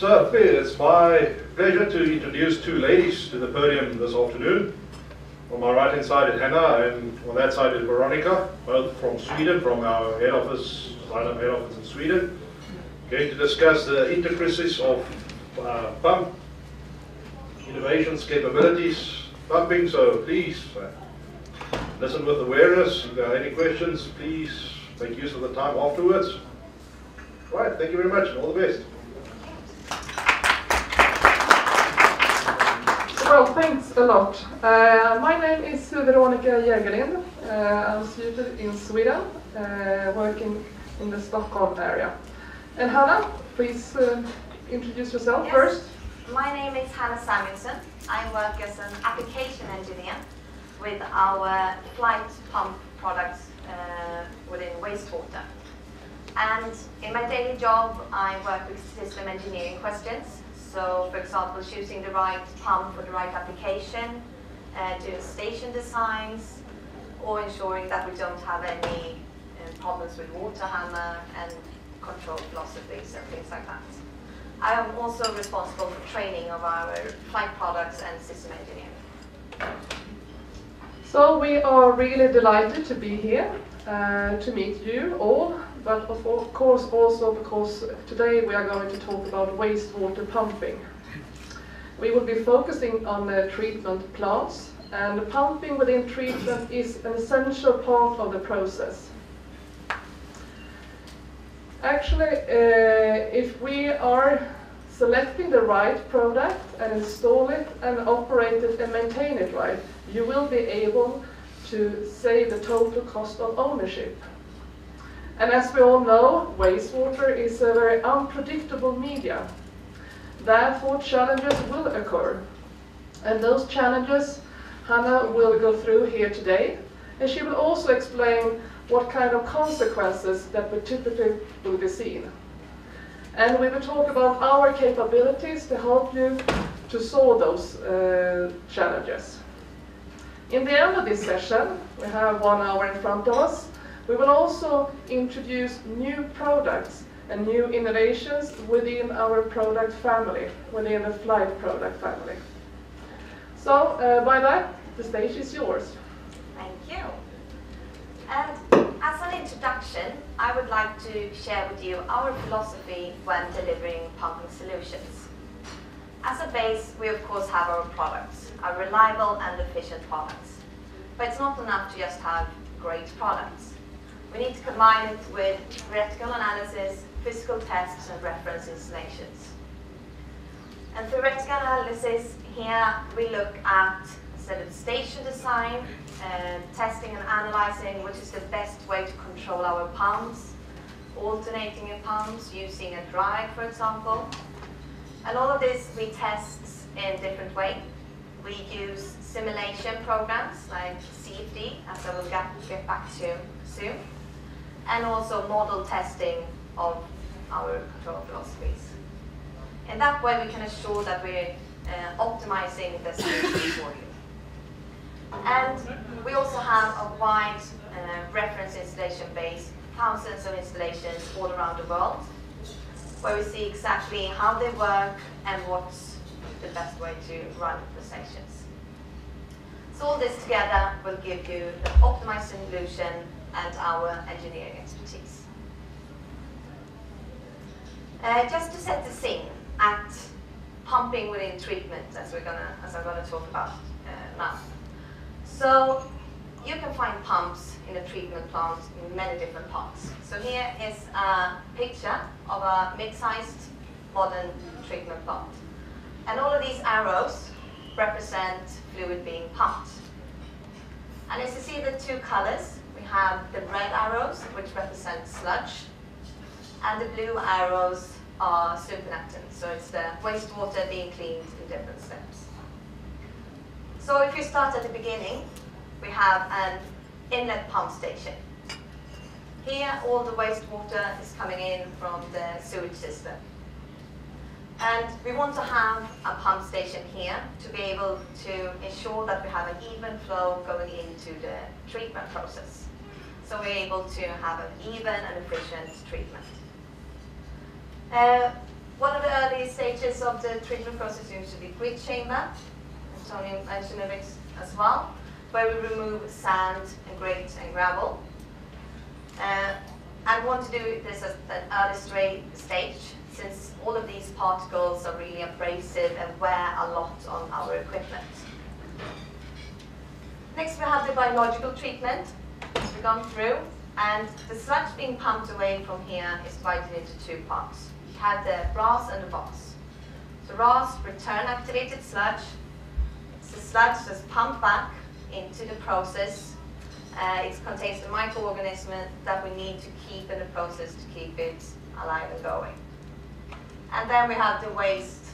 So, it's my pleasure to introduce two ladies to the podium this afternoon. On my right hand side is Hanna, and on that side is Veronica, both from Sweden, from our head office, Xylem head office in Sweden. Going to discuss the intricacies of pump innovations, capabilities, pumping. So please listen with awareness. If there are any questions, please make use of the time afterwards. Right, thank you very much and all the best. Well, thanks a lot. My name is Veronica Jergelind. I'm seated in Sweden, working in the Stockholm area. And Hanna, please introduce yourself first. My name is Hanna Samuelson. I work as an application engineer with our flight pump products within Wastewater. And in my daily job, I work with system engineering questions. So, for example, choosing the right pump for the right application, doing station designs, or ensuring that we don't have any problems with water hammer and control philosophies and things like that. I am also responsible for training of our flight products and system engineering. So we are really delighted to be here to meet you all, but of course also because today we are going to talk about wastewater pumping. We will be focusing on treatment plants, and pumping within treatment is an essential part of the process. Actually, if we are selecting the right product and install it and operate it and maintain it right, you will be able to save the total cost of ownership. And as we all know, wastewater is a very unpredictable media. Therefore, challenges will occur. And those challenges Hanna will go through here today, and she will also explain what kind of consequences that we typically will be seen. And we will talk about our capabilities to help you to solve those challenges. In the end of this session, we have 1 hour in front of us, we will also introduce new products and new innovations within our product family, within the flight product family. So, by that, the stage is yours. Thank you. And as an introduction, I would like to share with you our philosophy when delivering pumping solutions. As a base, we of course have our products, our reliable and efficient products. But it's not enough to just have great products. We need to combine it with theoretical analysis, physical tests, and reference installations. And theoretical analysis, here we look at instead of station design, testing and analyzing which is the best way to control our pumps, alternating your pumps, using a drive, for example. And all of this we test in different ways. We use simulation programs like CFD, as I will get back to soon, and also model testing of our control philosophies. In that way we can assure that we're optimizing the solution for you. And we also have a wide reference installation base, thousands of installations all around the world, where we see exactly how they work and what's the best way to run the stations. So all this together will give you the optimized solution and our engineering expertise. Just to set the scene at pumping within treatment, as I'm going to talk about now. So you can find pumps in a treatment plant in many different parts. So here is a picture of a mid-sized modern treatment plant. And all of these arrows represent fluid being pumped. And as you see the two colors, we have the red arrows, which represent sludge, and the blue arrows are supernatant. So it's the wastewater being cleaned in different steps. So if you start at the beginning, we have an inlet pump station. Here all the wastewater is coming in from the sewage system. And we want to have a pump station here to be able to ensure that we have an even flow going into the treatment process. So we're able to have an even and efficient treatment. One of the early stages of the treatment process usually grid chamber, as Tony mentioned it as well, where we remove sand and grit and gravel. And want to do this at an early stage, since all of these particles are really abrasive and wear a lot on our equipment. Next we have the biological treatment, which we've gone through, and the sludge being pumped away from here is divided into two parts. You have the RAS and the VAS. So RAS, return activated sludge. It's the sludge that's pumped back into the process. It contains the microorganisms that we need to keep in the process to keep it alive and going. And then we have the waste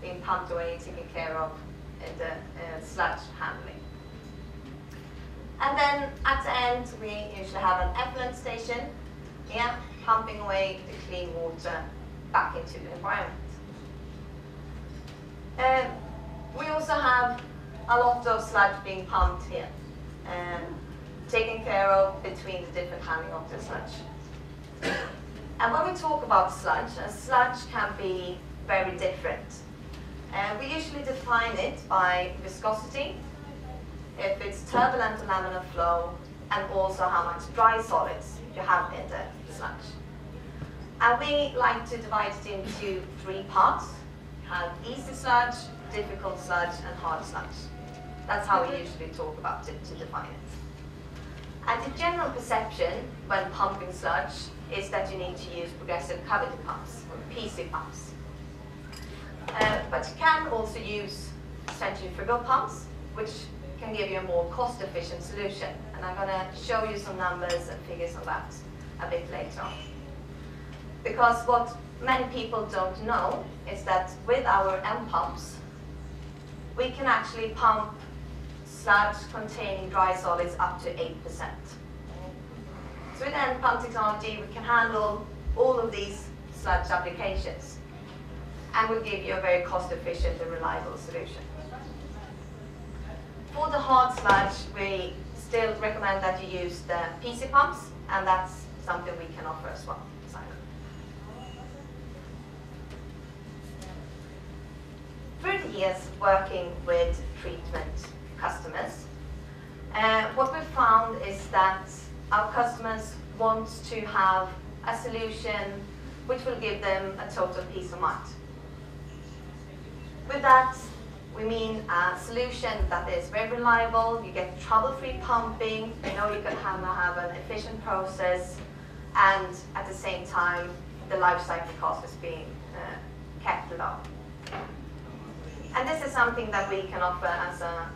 being pumped away and taken care of in the sludge handling. And then at the end, we usually have an effluent station here, pumping away the clean water back into the environment. We also have a lot of sludge being pumped here, taken care of between the different handling of the sludge. And when we talk about sludge, a sludge can be very different. We usually define it by viscosity, if it's turbulent or laminar flow, and also how much dry solids you have in the sludge. And we like to divide it into three parts. You have easy sludge, difficult sludge, and hard sludge. That's how we usually talk about it to define it. And the general perception when pumping sludge is that you need to use progressive cavity pumps, or PC pumps. But you can also use centrifugal pumps, which can give you a more cost-efficient solution. And I'm going to show you some numbers and figures on that a bit later on. Because what many people don't know is that with our M pumps, we can actually pump sludge containing dry solids up to 8%. So with end pump technology, we can handle all of these sludge applications and will give you a very cost-efficient and reliable solution. For the hard sludge, we still recommend that you use the PC pumps, and that's something we can offer as well. Through the years working with treatment customers, what we've found is that our customers want to have a solution which will give them a total peace of mind. With that, we mean a solution that is very reliable, you get trouble-free pumping, you know you can have an efficient process, and at the same time, the life cycle cost is being kept low. And this is something that we can offer as a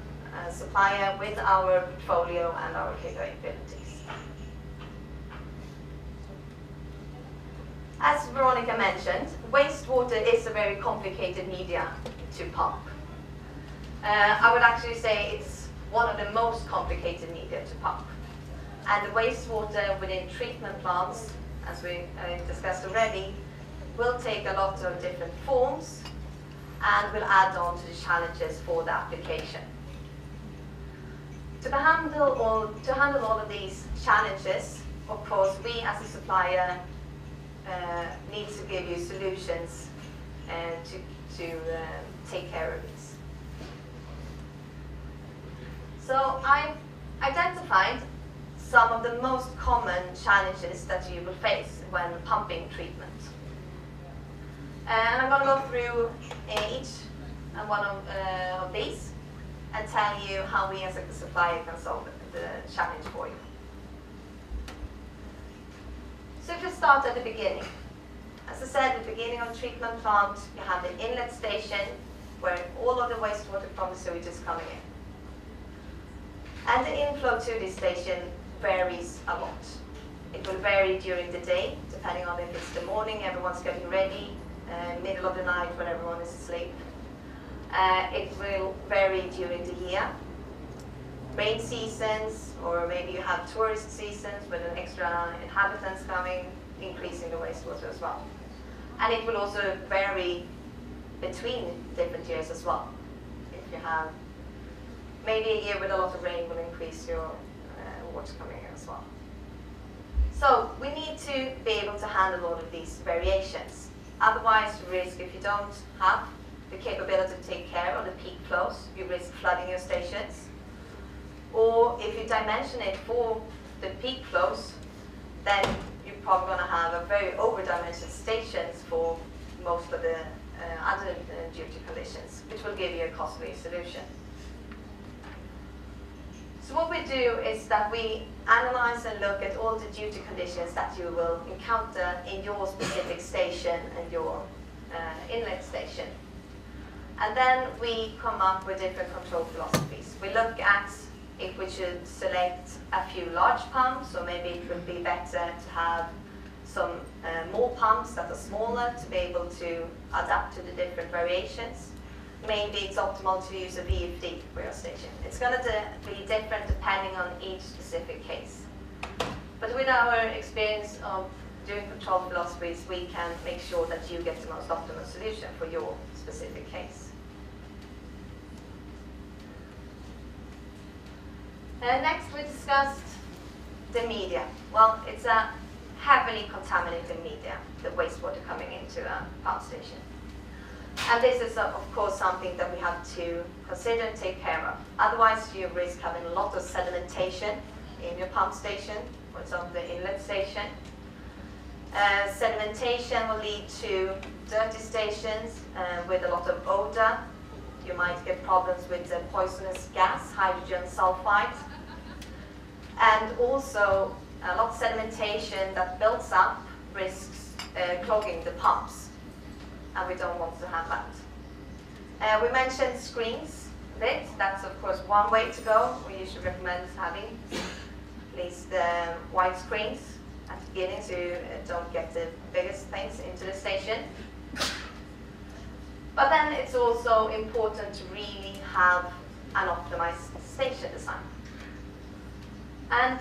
supplier with our portfolio and our capabilities. As Veronica mentioned, wastewater is a very complicated media to pump. I would actually say it's one of the most complicated media to pump. And the wastewater within treatment plants, as we discussed already, will take a lot of different forms and will add on to the challenges for the application. To handle all of these challenges, of course, we as a supplier need to give you solutions to take care of this. So I've identified some of the most common challenges that you will face when pumping treatment. And I'm going to go through each and one of these and tell you how we as a supplier can solve the challenge for you. So if you start at the beginning. As I said, at the beginning of treatment plant, you have the inlet station where all of the wastewater from the sewage is coming in. And the inflow to this station varies a lot. It will vary during the day, depending on if it's the morning, everyone's getting ready, middle of the night when everyone is asleep. It will vary during the year. Rain seasons, or maybe you have tourist seasons with an extra inhabitants coming, increasing the wastewater as well. And it will also vary between different years as well. If you have maybe a year with a lot of rain will increase your water coming in as well. So we need to be able to handle all of these variations. Otherwise, you risk, if you don't have the capability to take care of the peak flows, you risk flooding your stations. Or if you dimension it for the peak flows, then you're probably going to have a very over-dimensioned stations for most of the other duty conditions, which will give you a costly solution. So what we do is that we analyze and look at all the duty conditions that you will encounter in your specific station and your inlet station. And then we come up with different control philosophies. We look at if we should select a few large pumps, or maybe it would be better to have some more pumps that are smaller to be able to adapt to the different variations. Maybe it's optimal to use a VFD for your station. It's going to be different depending on each specific case. But with our experience of doing control philosophies, we can make sure that you get the most optimal solution for your specific case. Next, we discussed the media. Well, it's a heavily contaminated media, the wastewater coming into a pump station. And this is, of course, something that we have to consider and take care of. Otherwise, you risk having a lot of sedimentation in your pump station, for example, the inlet station. Sedimentation will lead to dirty stations with a lot of odor. You might get problems with the poisonous gas, hydrogen sulfide. And also, a lot of sedimentation that builds up risks clogging the pumps. And we don't want to have that. We mentioned screens a bit. That's, of course, one way to go. We usually recommend having at least white screens at the beginning so you don't get the biggest things into the station. But then it's also important to really have an optimized station design. And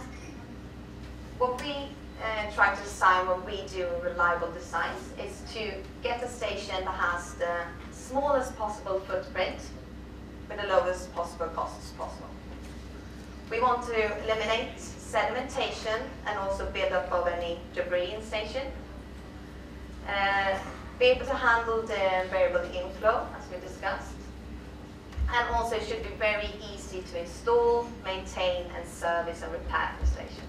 what we try to design when we do reliable designs is to get a station that has the smallest possible footprint with the lowest possible costs possible. We want to eliminate sedimentation and also build up of any debris in station. Be able to handle the variable inflow, as we discussed. And also it should be very easy to install, maintain, and service and repair the station.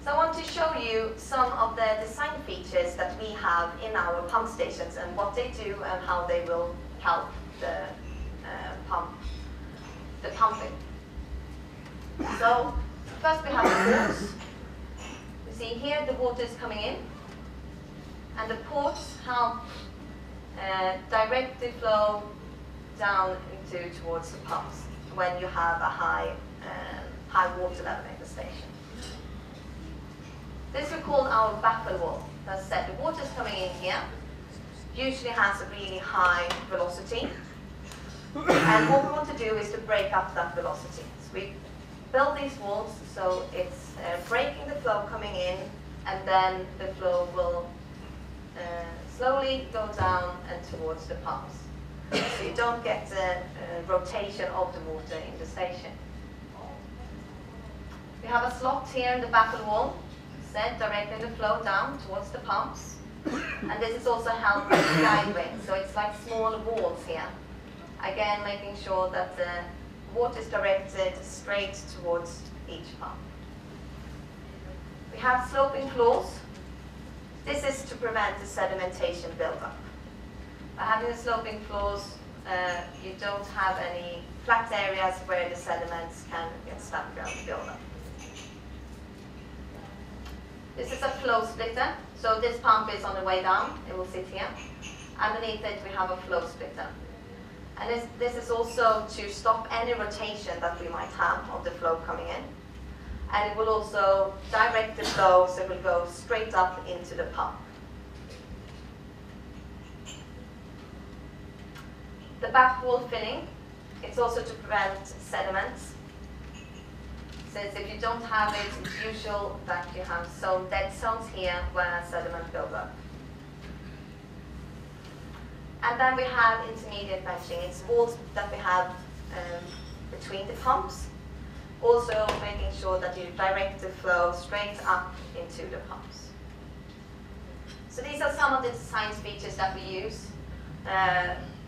So I want to show you some of the design features that we have in our pump stations and what they do and how they will help the pumping. So first we have the ports. You see here the water is coming in, and the ports help direct the flow down towards the pumps when you have a high water level in the station. This we call our baffle wall. As I said, the water is coming in here, usually has a really high velocity. And what we want to do is to break up that velocity. So we build these walls so it's breaking the flow coming in, and then the flow will slowly go down and towards the pumps. So you don't get the rotation of the water in the station. We have a slot here in the baffle wall, directing the flow down towards the pumps. And this is also helped by the guide wing, so it's like small walls here. Again, making sure that the water is directed straight towards each pump. We have sloping floors. This is to prevent the sedimentation buildup. By having the sloping floors, you don't have any flat areas where the sediments can get stuck and build up. This is a flow splitter. So this pump is on the way down. It will sit here. Underneath it, we have a flow splitter. And this is also to stop any rotation that we might have of the flow coming in. And it will also direct the flow so it will go straight up into the pump. The back wall filling, it's also to prevent sediments. Since if you don't have it, it's usual that you have some dead zones here where sediment builds up. And then we have intermediate meshing. It's walls that we have between the pumps. Also making sure that you direct the flow straight up into the pumps. So these are some of the design features that we use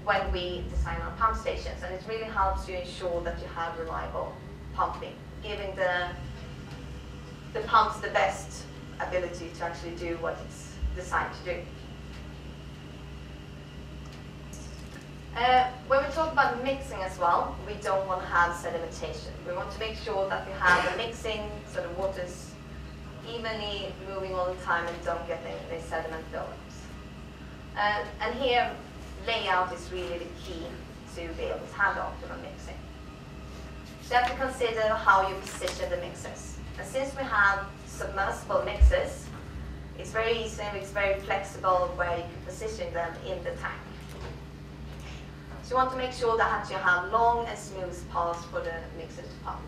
when we design our pump stations, and it really helps you ensure that you have reliable pumping, giving the pumps the best ability to actually do what it's designed to do. When we talk about mixing as well, we don't want to have sedimentation. We want to make sure that we have a mixing so the water's evenly moving all the time and don't get any sediment buildups. And here, layout is really the key to be able to have the optimal mixing. So you have to consider how you position the mixers. And since we have submersible mixers, it's very easy and it's very flexible where you can position them in the tank. So you want to make sure that you have long and smooth paths for the mixer to pump.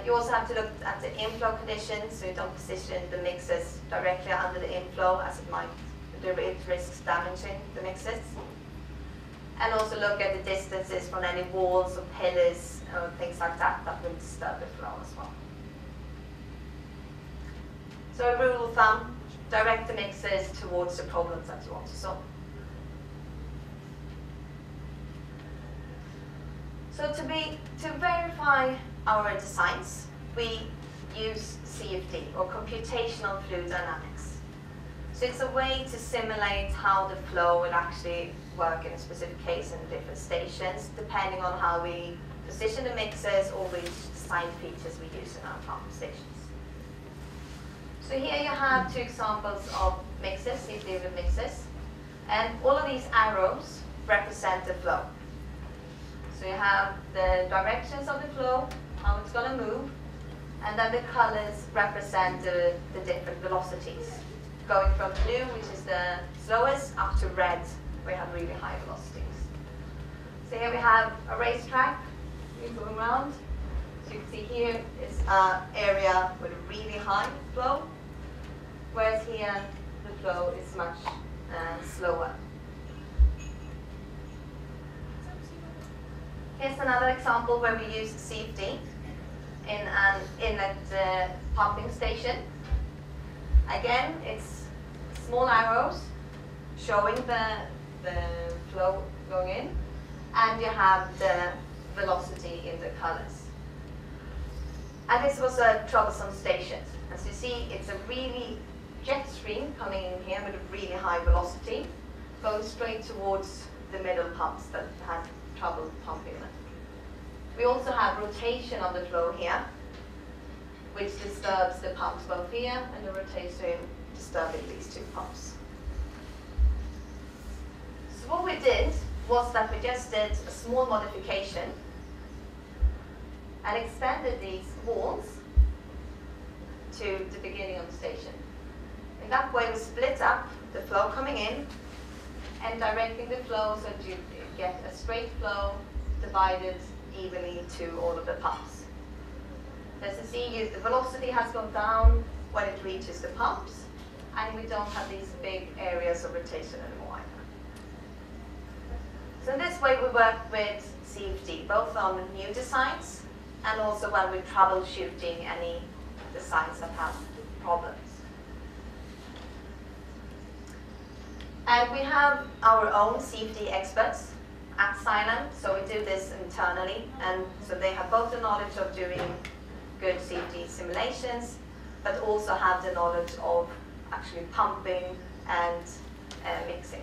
You also have to look at the inflow conditions, so you don't position the mixers directly under the inflow, as it risks damaging the mixers. And also look at the distances from any walls or pillars or things like that that will disturb the flow as well. So a rule of thumb, direct the mixers towards the problems that you want to solve. So to verify our designs, we use CFD, or computational fluid dynamics. So it's a way to simulate how the flow will actually work in a specific case in different stations, depending on how we position the mixers or which design features we use in our pump stations. So here you have two examples of mixers, CFD mixers, and all of these arrows represent the flow. So you have the directions of the flow, how it's going to move, and then the colors represent the different velocities. Going from blue, which is the slowest, up to red, where we have really high velocities. So here we have a racetrack going around. So you can see here is an area with a really high flow, whereas here the flow is much slower. Here's another example where we use CFD in an inlet pumping station. Again, it's small arrows showing the flow going in, and you have the velocity in the colors. And this was a troublesome station. As you see, it's a really jet stream coming in here with a really high velocity, going straight towards the middle pumps that had trouble pumping them. We also have rotation of the flow here, which disturbs the pumps both here and the rotation disturbing these two pumps. So what we did was that we just did a small modification and extended these walls to the beginning of the station. In that way we split up the flow coming in and directing the flow so that you get a straight flow divided evenly to all of the pumps. As you see, the velocity has gone down when it reaches the pumps, and we don't have these big areas of rotation anymore either. So in this way we work with CFD, both on new designs and also when we're troubleshooting any designs that have problems. And we have our own CFD experts at Xylem, so we do this internally, and so they have both the knowledge of doing good CFD simulations, but also have the knowledge of actually pumping and mixing.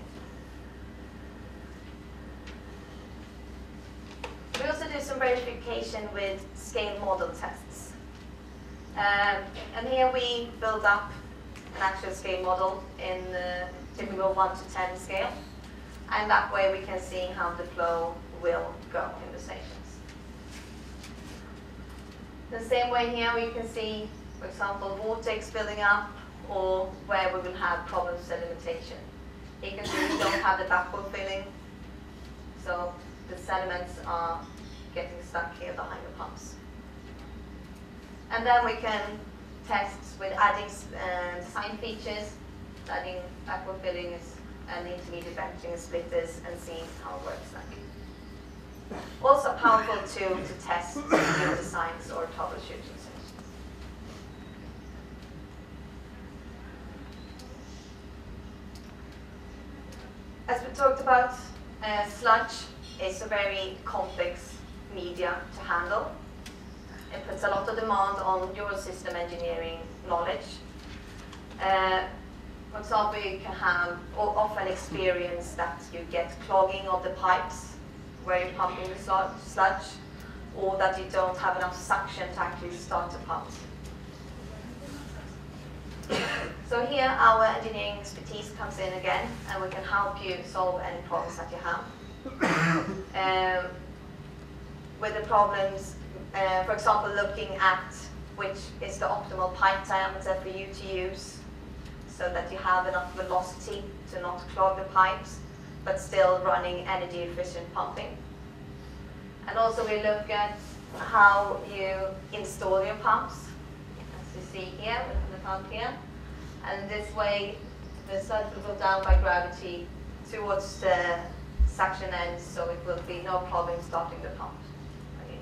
We also do some verification with scale model tests. And here we build up an actual scale model in the typical 1 to 10 scale. And that way we can see how the flow will go in the stations. The same way here we can see, for example, vortex building up, or where we will have problem sedimentation. You can see we don't have the backward filling, so the sediments are getting stuck here behind the pumps. And then we can test with adding design features, adding backward fillings and intermediate batching and splitters, and seeing how it works like. Also a powerful tool to test new designs or troubleshooting sessions. As we talked about, sludge is a very complex media to handle. It puts a lot of demand on your system engineering knowledge. For example, you can have often experience that you get clogging of the pipes where you're pumping the sludge, or that you don't have enough suction to actually start the pump. So here our engineering expertise comes in again, and we can help you solve any problems that you have. With the problems, for example, looking at which is the optimal pipe diameter for you to use, so that you have enough velocity to not clog the pipes, but still running energy efficient pumping. And also we look at how you install your pumps, as you see here, we have the pump here. And this way the sludge will go down by gravity towards the suction end, so it will be no problem starting the pump when you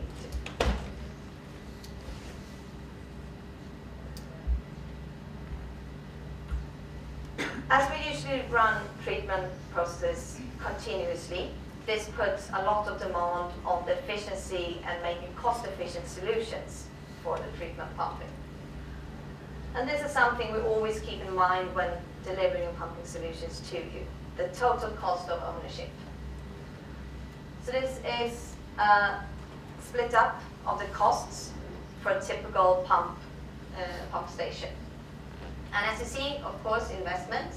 need to. As we usually run treatment processes continuously, this puts a lot of demand on the efficiency and making cost-efficient solutions for the treatment pumping. And this is something we always keep in mind when delivering pumping solutions to you, the total cost of ownership. So this is a split up of the costs for a typical pump station. And as you see, of course, investment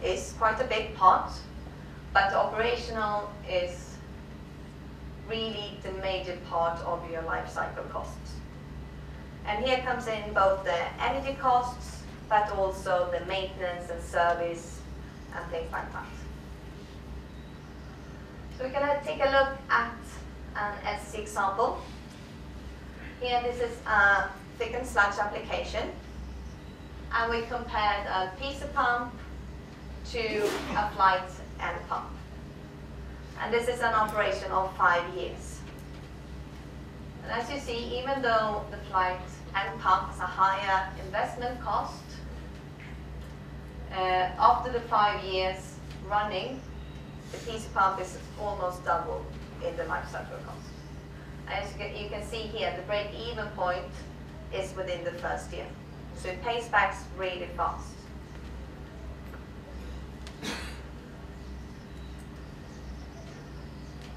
is quite a big part, but operational is really the major part of your life cycle costs. And here comes in both the energy costs, but also the maintenance and service and things like that. So we're going to take a look at an SC example. Here this is a thickened sludge application, and we compared a PC pump to a flight end pump. And this is an operation of 5 years. And as you see, even though the flight end pump has a higher investment cost, after the 5 years running, the PC pump is almost double in the life cycle cost. As you can see here, the break-even point is within the first year. So it pays back really fast.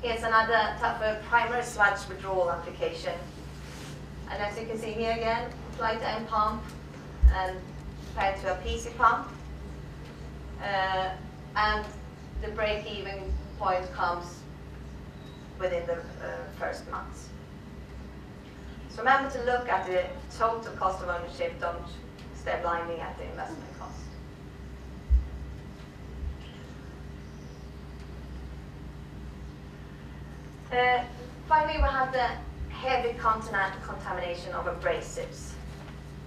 Here's another tougher primary sludge withdrawal application. And as you can see here again, flight end pump and compared to a PC pump. And the break-even point comes within the first months. So remember to look at the total cost of ownership, don't stay blindly at the investment cost. Finally, we have the heavy contamination of abrasives.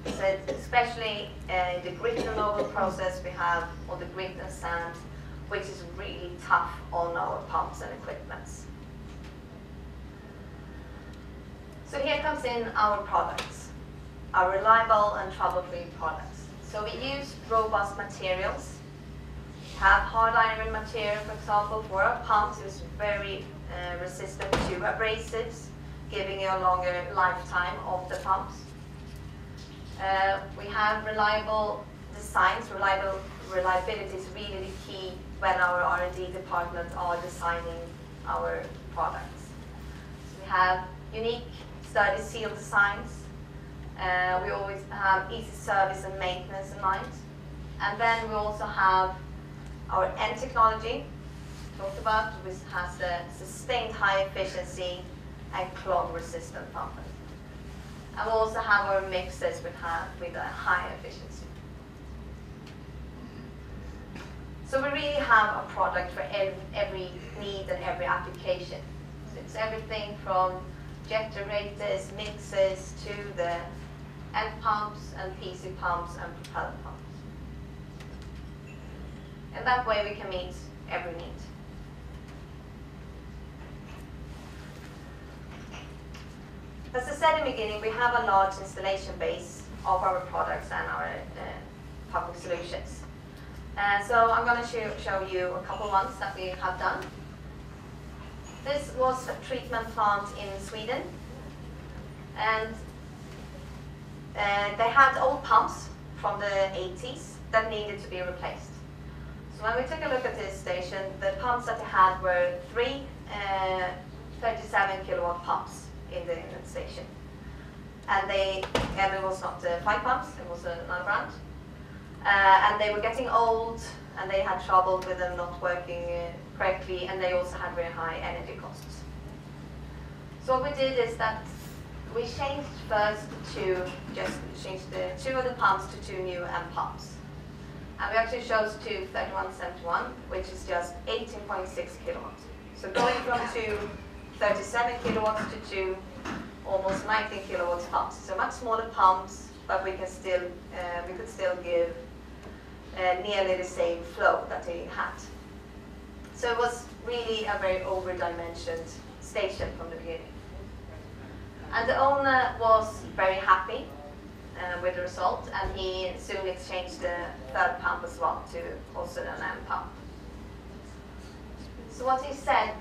So especially in the grit removal process, we have all the grit and sand, which is really tough on our pumps and equipments. So here comes in our products, our reliable and trouble-free products. So we use robust materials. We have hard iron material, for example, for our pumps. It's very resistant to abrasives, giving you a longer lifetime of the pumps. We have reliable designs. Reliability is really the key when our R&D department are designing our products. So we have unique sturdy seal designs. We always have easy service and maintenance in mind. And then we also have our end technology, talked about, which has the sustained high efficiency and clog resistant pumping. And we also have our mixers with a high efficiency. So we really have a product for every need and every application. So it's everything from jet generators, mixers, to the end pumps and PC pumps and propeller pumps. And that way we can meet every need. As I said in the beginning, we have a large installation base of our products and our pumping solutions. So I'm going to show you a couple ones that we have done. This was a treatment plant in Sweden, and they had old pumps from the 80s that needed to be replaced. So when we took a look at this station, the pumps that they had were three 37 kilowatt pumps in the station. And it was not 5 pumps, it was another brand. And they were getting old, and they had trouble with them not working correctly, and they also had very high energy costs. So what we did is that we changed first to just change the 2 of the pumps to 2 new M pumps. And we actually chose to 3171, which is just 18.6 kilowatts. So going from 2 37 kilowatts to 2 almost 19 kilowatts pumps. So much smaller pumps, but we could still give nearly the same flow that they had. So it was really a very over-dimensioned station from the beginning. And the owner was very happy with the result, and he soon exchanged the 3rd pump as well to also an M pump. So what he said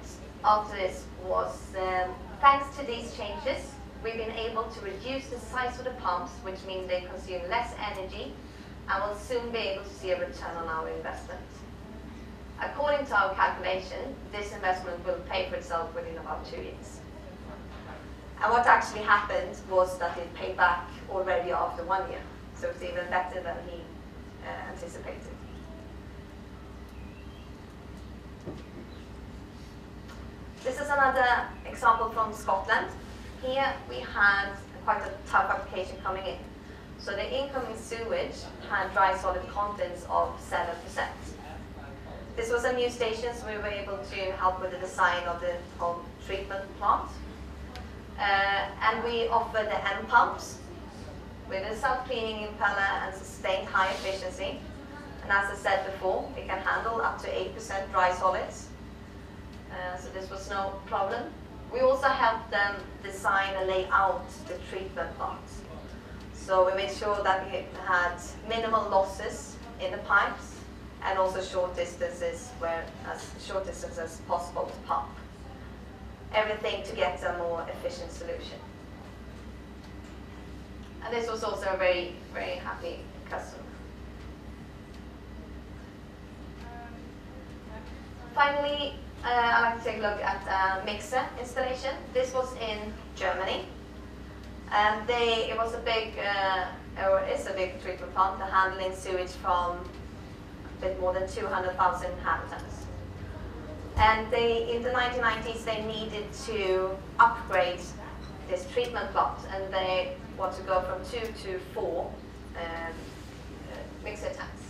after this was, thanks to these changes, we've been able to reduce the size of the pumps, which means they consume less energy, and will soon be able to see a return on our investment. According to our calculation, this investment will pay for itself within about 2 years. And what actually happened was that it paid back already after 1 year. So it's even better than he anticipated. This is another example from Scotland. Here we had quite a tough application coming in. So the incoming sewage had dry solid contents of 7%. This was a new station, so we were able to help with the design of the whole treatment plant. And we offered the M pumps with a self-cleaning impeller and sustained high efficiency. And as I said before, it can handle up to 8% dry solids. So this was no problem. We also helped them design and lay out the treatment plant. So we made sure that we had minimal losses in the pipes, and also short distances as possible to pump. Everything to get a more efficient solution. And this was also a very, very happy customer. Finally, I'd like to take a look at a mixer installation. This was in Germany. And it was a big, or is a big treatment plant, handling sewage from a bit more than 200,000 inhabitants. And in the 1990s, they needed to upgrade this treatment plant, and they want to go from 2 to 4 mixer tanks.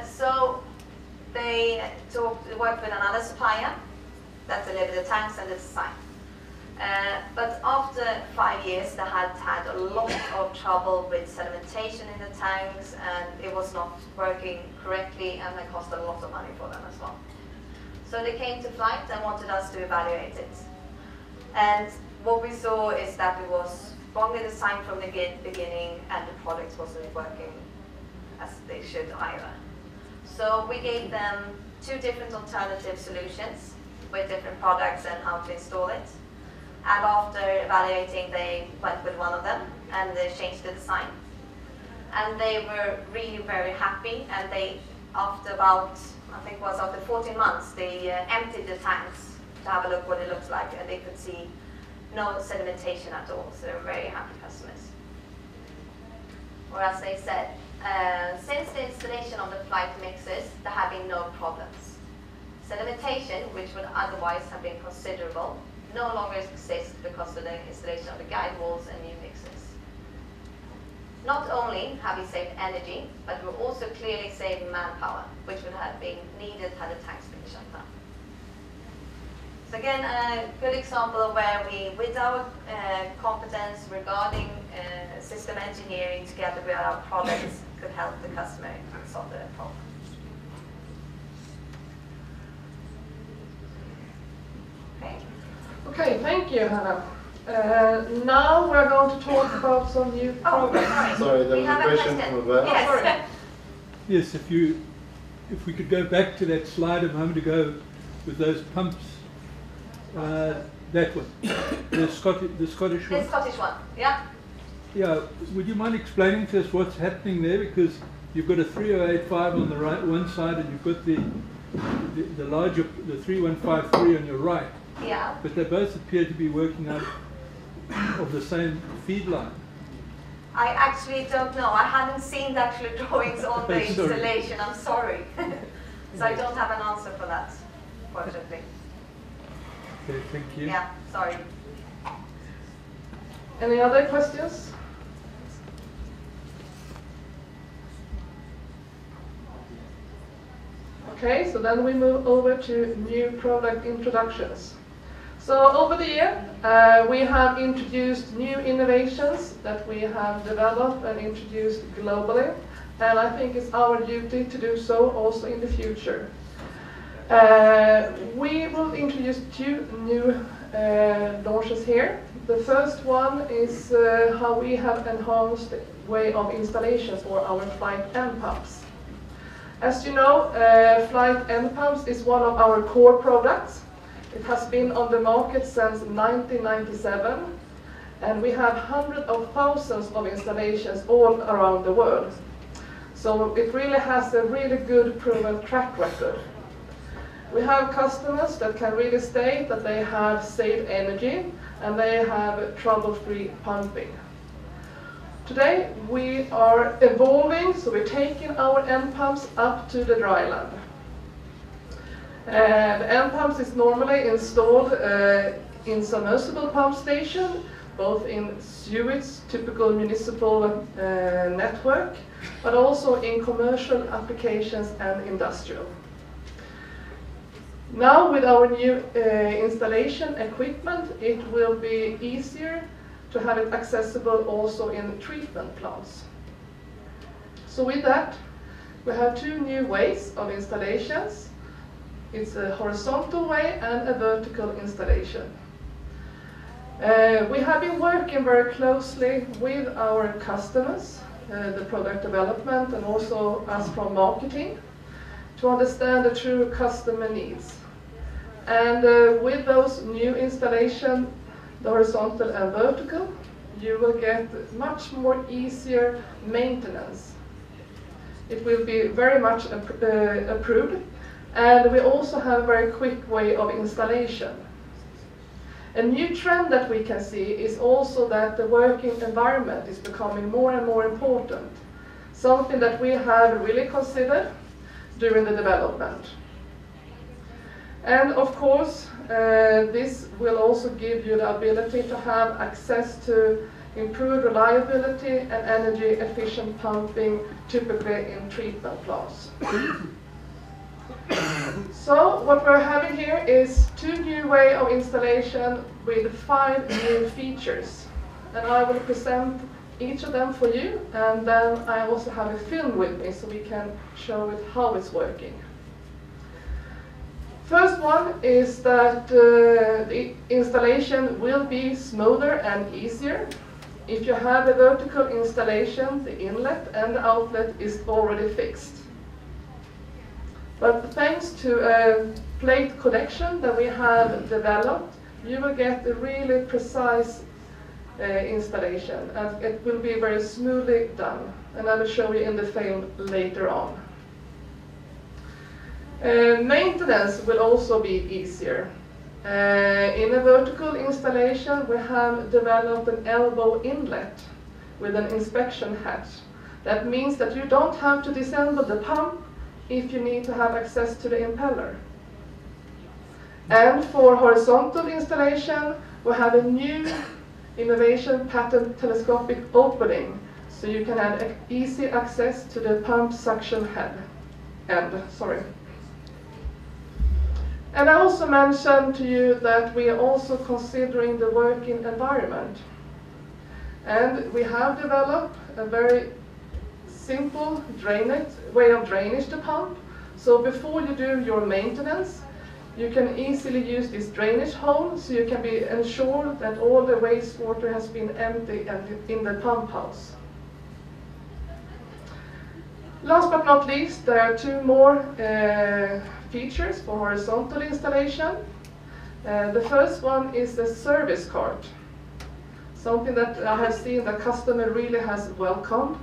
So they worked with another supplier that delivered the tanks and the design. But after 5 years, they had had a lot of trouble with sedimentation in the tanks, and it was not working correctly, and it cost a lot of money for them as well. So they came to Flight and wanted us to evaluate it. And what we saw is that it was wrongly designed from the beginning, and the product wasn't working as they should either. So we gave them 2 different alternative solutions with different products and how to install it. And after evaluating, they went with one of them, and they changed the design. And they were really very happy, and they, after about, I think it was after 14 months, they emptied the tanks to have a look what it looks like, and they could see no sedimentation at all. So they were very happy customers. Or as they said, since the installation of the Flight mixers, there have been no problems. Sedimentation, which would otherwise have been considerable, no longer exists because of the installation of the guide walls and new mixers. Not only have we saved energy, but we're also clearly saving manpower, which would have been needed had the tanks been shut down. So again, a good example of where we, with our competence regarding system engineering together with our products, could help the customer solve the problem. Okay. Okay, thank you, Hanna. Now we're going to talk about some new products. Sorry. Sorry, there was a question from Veronica. Yes. Yes, if we could go back to that slide a moment ago with those pumps, that one, the Scottish one. The Scottish one, yeah. Yeah, would you mind explaining to us what's happening there? Because you've got a 3085 on the right one side, and you've got the larger, the 3153 on your right. Yeah. But they both appear to be working out of the same feed line. I actually don't know. I haven't seen the actual drawings on the installation. I'm sorry. So I don't have an answer for that, fortunately. Okay, thank you. Yeah, sorry. Any other questions? Okay, so then we move over to new product introductions. So over the year, we have introduced new innovations that we have developed and introduced globally, and I think it's our duty to do so also in the future. We will introduce two new launches here. The first one is how we have enhanced the way of installations for our flight end pumps. As you know, flight end pumps is one of our core products. It has been on the market since 1997, and we have hundreds of thousands of installations all around the world. So it really has a really good proven track record. We have customers that can really state that they have saved energy and they have trouble-free pumping. Today we are evolving, so we're taking our end pumps up to the dry land. The end pumps is normally installed in submersible pump station, both in sewage, typical municipal network, but also in commercial applications and industrial. Now with our new installation equipment, it will be easier to have it accessible also in treatment plants. So with that, we have two new ways of installations. It's a horizontal way and a vertical installation. We have been working very closely with our customers, the product development, and also us from marketing, to understand the true customer needs. And with those new installations, the horizontal and vertical, you will get much more easier maintenance. It will be very much approved, and we also have a very quick way of installation. A new trend that we can see is also that the working environment is becoming more and more important, something that we have really considered during the development. And of course, this will also give you the ability to have access to improved reliability and energy efficient pumping, typically in treatment plants. So what we're having here is two new ways of installation with 5 new features. And I will present each of them for you, and then I also have a film with me so we can show it how it's working. First one is that the installation will be smoother and easier. If you have a vertical installation, the inlet and the outlet is already fixed. But thanks to a plate connection that we have developed, you will get a really precise installation, and it will be very smoothly done. And I will show you in the film later on. Maintenance will also be easier. In a vertical installation, we have developed an elbow inlet with an inspection hatch. That means that you don't have to disassemble the pump if you need to have access to the impeller. And for horizontal installation, we have a new innovation patent telescopic opening, so you can have easy access to the pump suction head. And I also mentioned to you that we are also considering the working environment. And we have developed a very simple way of drainage the pump. So before you do your maintenance, you can easily use this drainage hole, so you can be ensured that all the wastewater has been emptied in the pump house. Last but not least, there are two more features for horizontal installation. The first one is the service cart, something that I have seen the customer really has welcomed.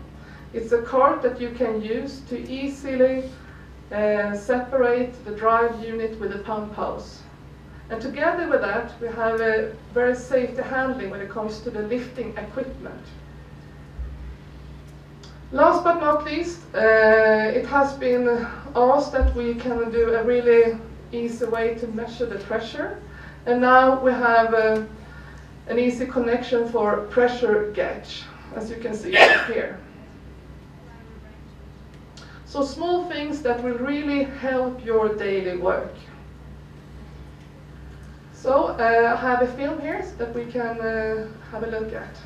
It's a cart that you can use to easily separate the drive unit with the pump house. And together with that, we have a very safety handling when it comes to the lifting equipment. Last but not least, it has been asked that we can do a really easy way to measure the pressure. And now we have an easy connection for pressure gauge, as you can see here. So small things that will really help your daily work. So I have a film here that we can have a look at.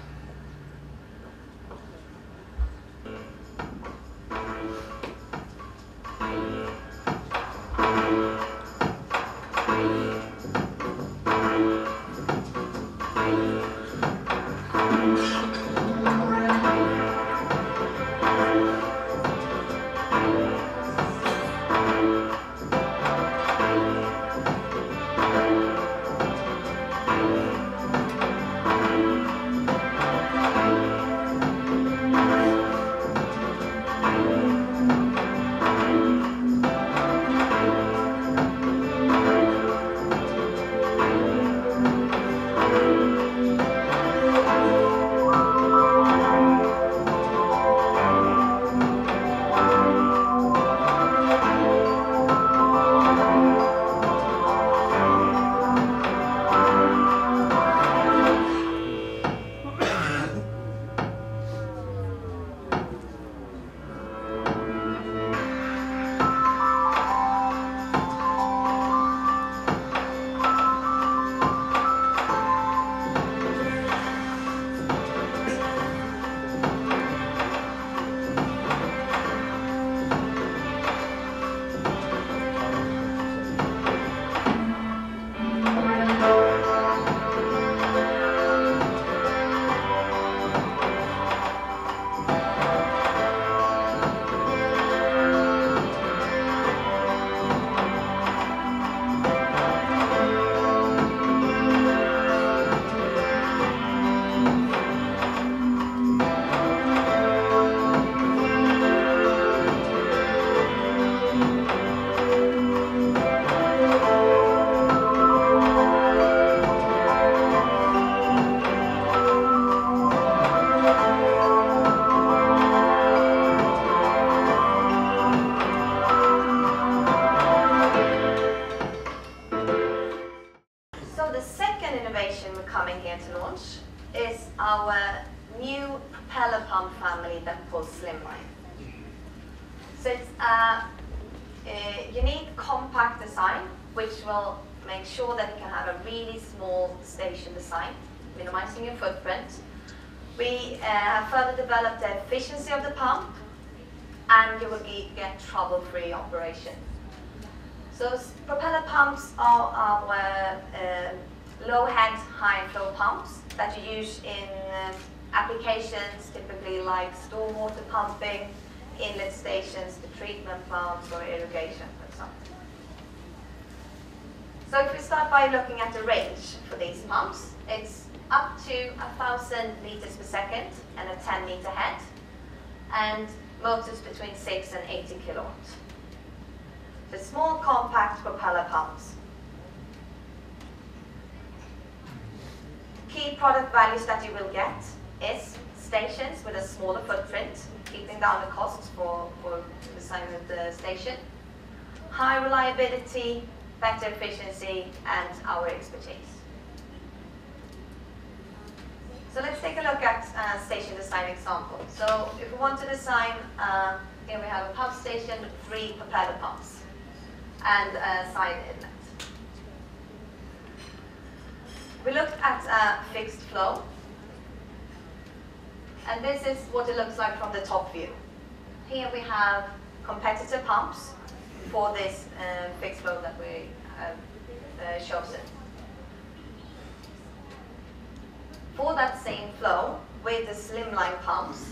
is our new propeller pump family that we call Slimline. So it's a unique compact design which will make sure that you can have a really small station design, minimizing your footprint. We have further developed the efficiency of the pump, and you will get trouble-free operation. So propeller pumps are our low-head, high-flow pumps that you use in applications typically like stormwater pumping, inlet stations, the treatment plants, or irrigation, for example. So if we start by looking at the range for these pumps, it's up to 1,000 liters per second and a 10-meter head, and motors between 6 and 80 kilowatts. So small, compact propeller pumps. Key product values that you will get is stations with a smaller footprint, keeping down the costs for designing the station, high reliability, better efficiency, and our expertise. So let's take a look at station design example. So if we want to design, here we have a pump station with 3 propeller pumps and a side inlet. We looked at fixed flow, and this is what it looks like from the top view. Here we have competitor pumps for this fixed flow that we have chosen. For that same flow, with the Slimline pumps,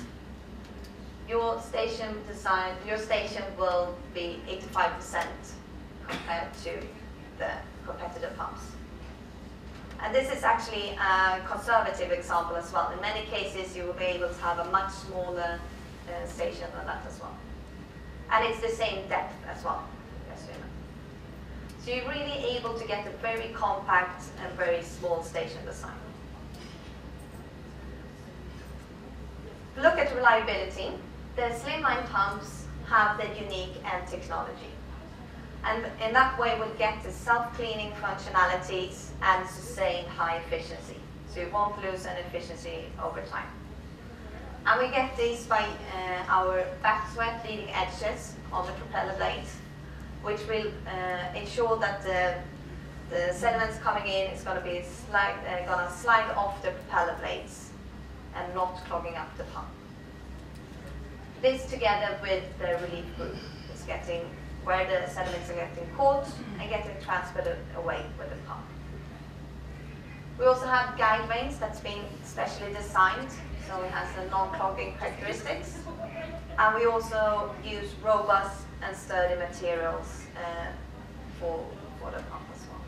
your station will be 85% compared to the competitor pumps. And this is actually a conservative example as well. In many cases, you will be able to have a much smaller station than that as well. And it's the same depth as well, just so you know. So you're really able to get a very compact and very small station design. Look at reliability. The slimline pumps have the unique end technology. And in that way, we'll get the self-cleaning functionalities and sustained high efficiency. So you won't lose any efficiency over time. And we get these by our back sweat leading edges on the propeller blades, which will ensure that the sediments coming in is going to be slide off the propeller blades and not clogging up the pump. This together with the relief group is getting where the sediments are getting caught and getting transferred away with the pump. We also have guide vanes that's been specially designed, so it has the non-clogging characteristics. And we also use robust and sturdy materials for the pump as well.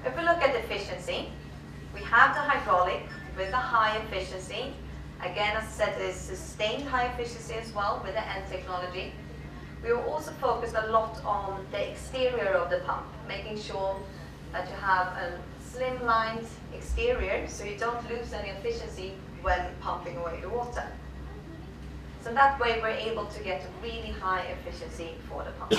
If we look at efficiency, we have the hydraulic with the high efficiency. Again, as I said, there's sustained high efficiency as well with the end technology. We will also focus a lot on the exterior of the pump, making sure that you have a slimlined exterior so you don't lose any efficiency when pumping away the water. So that way we're able to get a really high efficiency for the pump.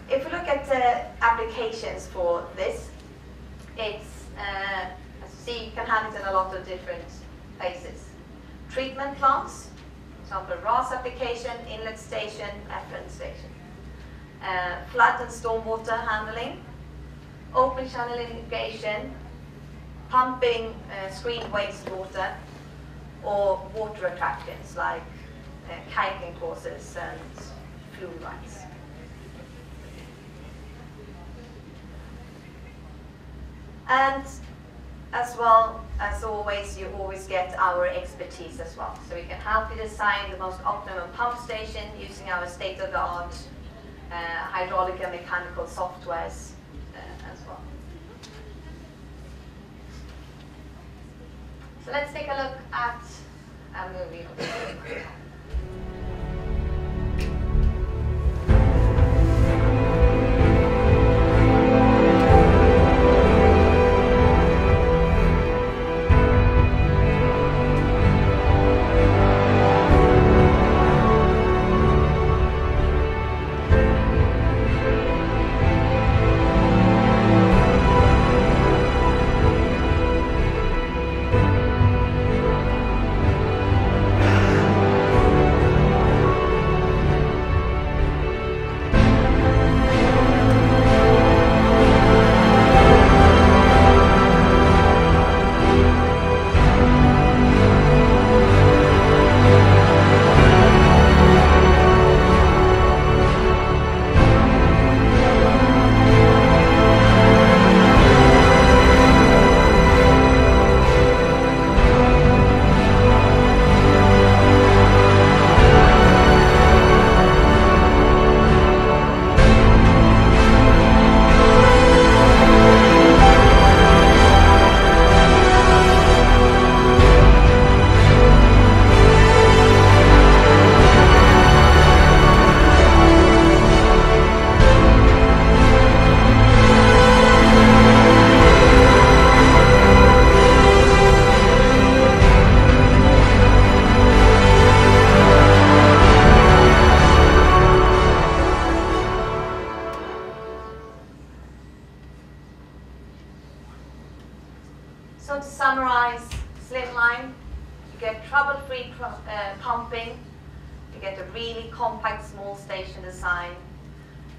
If we look at the applications for this, it's, as you see, you can have it in a lot of different places. Treatment plants, for example, RAS application, inlet station, effluent station. Flood and stormwater handling, open channel irrigation, pumping screened wastewater, or water attractions like kayaking courses and flume rides. And as well as always, you always get our expertise as well. So we can help you design the most optimum pump station using our state-of-the-art hydraulic and mechanical softwares as well. So let's take a look at a movie. So to summarize, slimline, you get trouble-free pumping, you get a really compact small station design,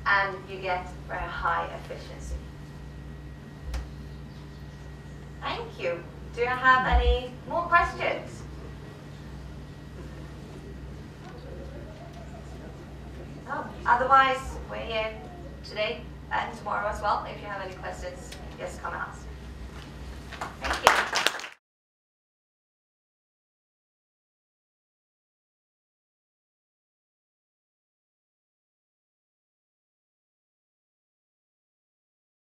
and you get very high efficiency. Thank you. Do you have any more questions? No. Otherwise, we're here today and tomorrow as well. If you have any questions, just come and ask.